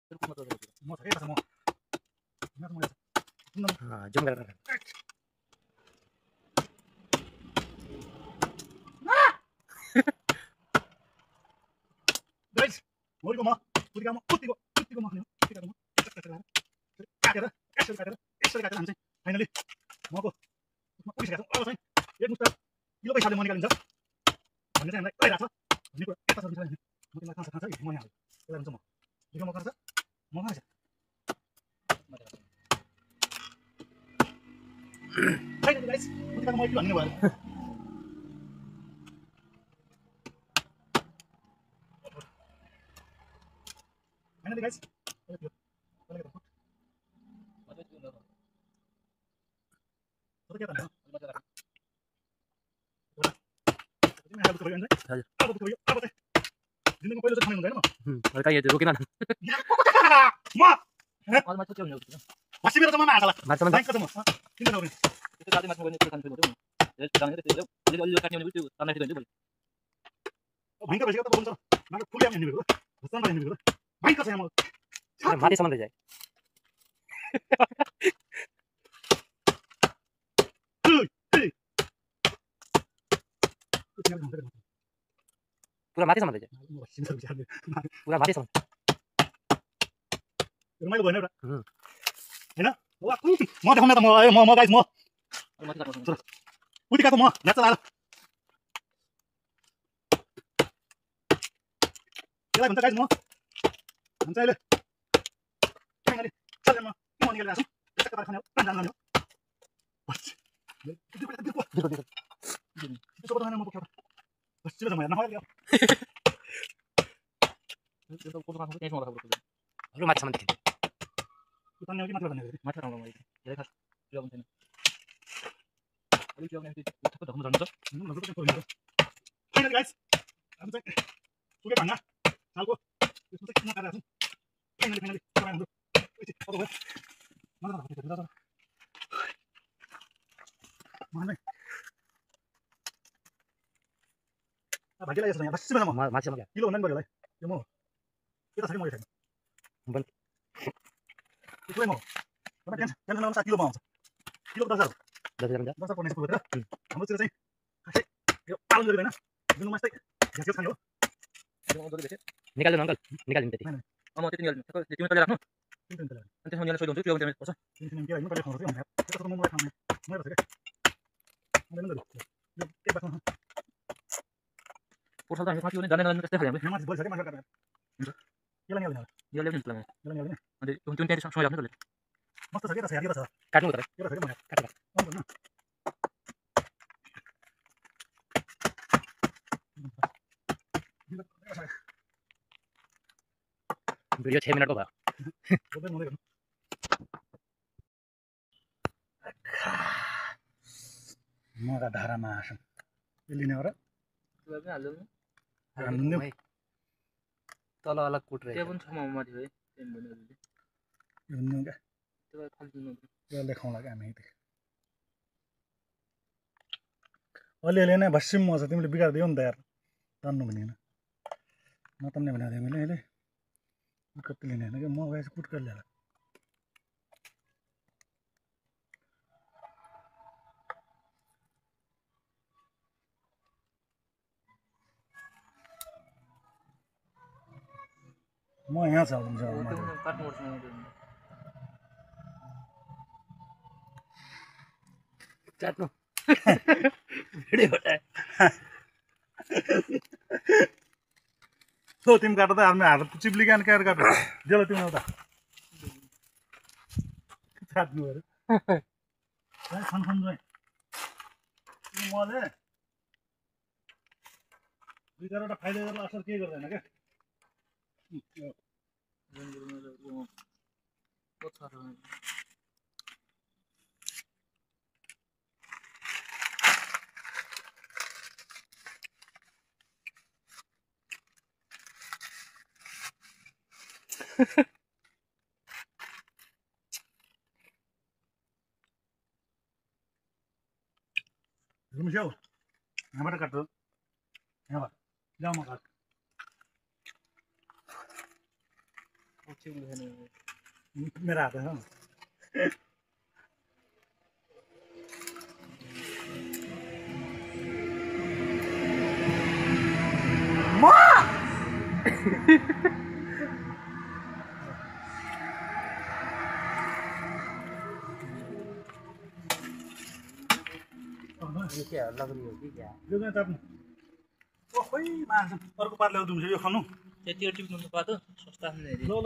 म छ के म जुम गरेर गाइस मोरीको म कुटीको म खाने हो कुटीको म काटेर यसरी काटेर हामी चाहिँ फाइनली मको उसमा पुगिसकेको छौँ। अब चाहिँ एक मुठा किलोको हिसाबले म निकालिन्छ भन्ने चाहिँ हामीलाई आइरहेको छ भन्ने कुरा यता छ म तिमीलाई कहाँ छ कि म यहाँ त्यसलाई हुन्छ म देखो म कहाँ छ म कहाँ छ फाइनली गाइस कुटीको म किलो हान्ने भयो फाइनली गाइस जिन्दगीमा पहिलो चाहिँ खाने हुँदैन हल्का यो रोकेन न म बसी मेरो जमामा हाल्ला माछा बाइक त म किन नउरिन भयङ्कर भइसक्यो त बोल्छ माको फुल याम हिँड्नु भएको भुस्तान हिँड्नु भएको भयङ्कर छ यहाँ म माथिसम्म लैजाए पुरा माथिसम्म लैजाए पुरा माथिसम्म रमाइलो भएन एउटा होइन म देखाउँ त म गाइस म उति काको म ल्याच लाएर त्यसलाई भन्छ गाइस म भन्छ अहिले फाइनली चल म निकालिरहेको छु त्यसै कता खाने हो जान जाने हो त्यसो त म पक्ष बसिलो जम्मा हेर्न खोइ अरू माथिसम्म देखिन्छ तन्ने हो कि मात्र भन्ने माथि ठाउँमा धेरै खास त्यो पनि छैन अलिक त्यो पनि ठक्क ढक्नु झर्नु छ फाइनली गाइस हामी चाहिँ सुके भान्डा सालको त्यसमा चाहिँ किन काटेर छौँ फाइनली तपाईहरु अब भयो भाग्य लागेको छ यहाँ बस्छु म माथिसम्म किलो हुँदैन भयो होला यो म यता छ कि म यो छैन त्यसलाई म तपाईँ टेन्सन नगर्नु 7 किलो आउँछ किलोको 10,000 10,000 पर्ने यस्तो भएर हाम्रोतिर चाहिँ खासै यो पालन गरिँदैन जुन मात्रै घ्यास खाने हो निकाल्नु अङ्कल निकाल्नु त्यति म त्यति निकाल्नु तिमी तले राख्नु अनि अनि त्यसमा निकाल्नु सही हुन्छ त्यो पनि पर्छ के होइन पहिले खाउँछ भने त्यस्तो त म मलाई खाउने मैले बसेको मैले यो एक बार पोर्सल त हामी कति पनि जाने जाने त्यस्तै खाले हामी माथि बोलिसके माथि काटेर हुन्छ यसलाई निकाल्दिन यो लेभल निस्क्ला यसलाई निकाल्दिन अनि त्यो त्यही समय लाग्छ त्यसले मस्त छ के त छ यार के त छ काट्नु त के त छ के म काटेर आउँदैन भिडियो 6 मिनेटको भयो बोल्दै मलाई गर्नु मगा धारामा आछन् लिने हो र त्यो पनि हाल्नु हाल्नु तल अलग कुट त्यो पनि छ माथि है सेम भन्नु हुनु क्या त्यो फाल्टु न यो लेखाउँला क्या हामी अलिअलि नै भस्सिम म छ तिमीले बिगारिदियो नि त यार जान्नु भनेन नतान्ने भनेको थिएँ मैले अहिले कुट कति लिने होइन कि म गएपछि कुट कति ल्याएर म यहाँ छ काट्नु भिडियो तिमी काट त आफ्नो हात चिप्लिकान क्यार काट जेल तिमी एउटा काट्नु अरे मैले दुई चारवटा फाइदा गरेर असर केही गर्दैन क्या घुम्स्याउ यहाँबाट काट्छु यहाँबाट ल्याउ म काट चिउलो छैन मेरा हात हो यो के हो लग्री हो कि क्या यो चाहिँ त ओ खोइ मार्छ अर्को पात ल्याउँछु यो खानु त्यति टिप्नु त पातो सस्ता ल ल